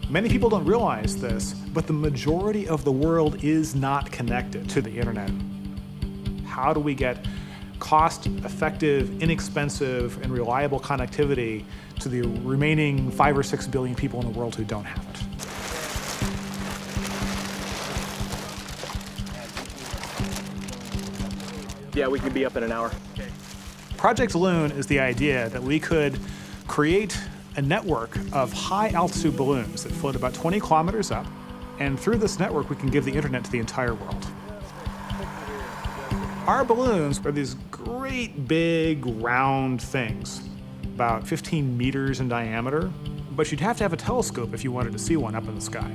Many people don't realize this, but the majority of the world is not connected to the internet. How do we get cost-effective, inexpensive, and reliable connectivity to the remaining 5 or 6 billion people in the world who don't have it? Yeah, we can be up in an hour. Project Loon is the idea that we could create a network of high-altitude balloons that float about 20 kilometers up, and through this network we can give the internet to the entire world. Our balloons are these great big round things, about 15 meters in diameter, but you'd have to have a telescope if you wanted to see one up in the sky.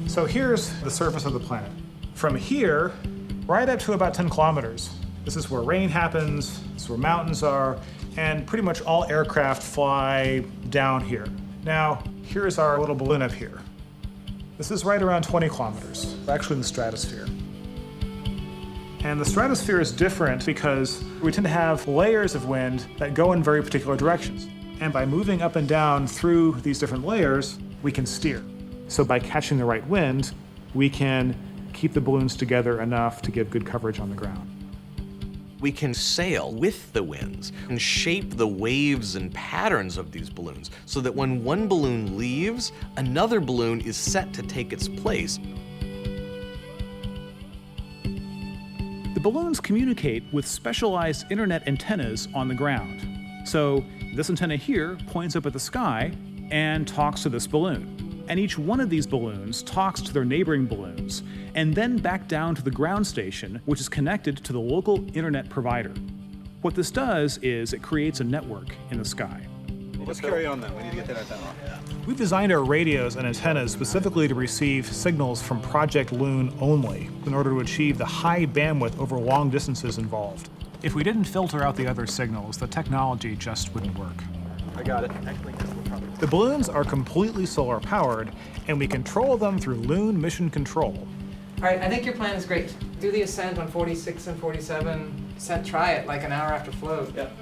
So here's the surface of the planet. From here, right up to about 10 kilometers, this is where rain happens, this is where mountains are, and pretty much all aircraft fly down here. Now, here's our little balloon up here. This is right around 20 kilometers, actually in the stratosphere. And the stratosphere is different because we tend to have layers of wind that go in very particular directions. And by moving up and down through these different layers, we can steer. So by catching the right wind, we can keep the balloons together enough to give good coverage on the ground. We can sail with the winds and shape the waves and patterns of these balloons so that when one balloon leaves, another balloon is set to take its place. The balloons communicate with specialized internet antennas on the ground. So this antenna here points up at the sky and talks to this balloon. And each one of these balloons talks to their neighboring balloons, and then back down to the ground station, which is connected to the local internet provider. What this does is it creates a network in the sky. Let's carry on then. We need to get that antenna off. We've designed our radios and antennas specifically to receive signals from Project Loon only in order to achieve the high bandwidth over long distances involved. If we didn't filter out the other signals, the technology just wouldn't work. I got it. The balloons are completely solar powered, and we control them through Loon Mission Control. All right, I think your plan is great. Do the ascent on 46 and 47. Try it like an hour after float. Yep.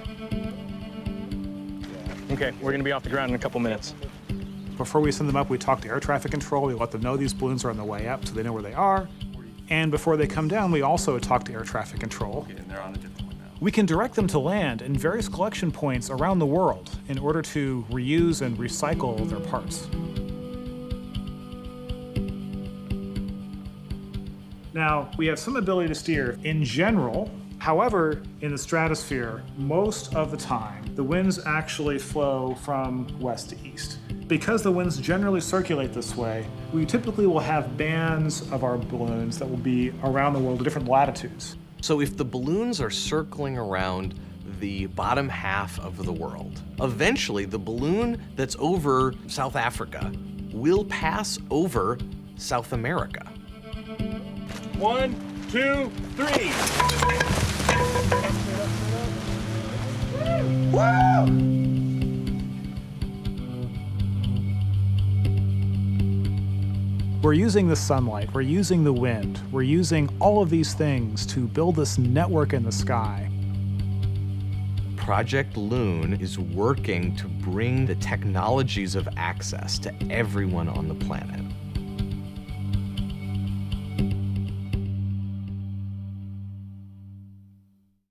Okay, we're gonna be off the ground in a couple minutes. Before we send them up, we talk to air traffic control. We let them know these balloons are on the way up so they know where they are. And before they come down, we also talk to air traffic control. Okay, and they're on a different one now. We can direct them to land in various collection points around the world in order to reuse and recycle their parts. Now, we have some ability to steer in general. However, in the stratosphere, most of the time, the winds actually flow from west to east. Because the winds generally circulate this way, we typically will have bands of our balloons that will be around the world at different latitudes. So if the balloons are circling around the bottom half of the world, eventually the balloon that's over South Africa will pass over South America. 1, 2, 3. Woo! We're using the sunlight, we're using the wind, we're using all of these things to build this network in the sky. Project Loon is working to bring the technologies of access to everyone on the planet.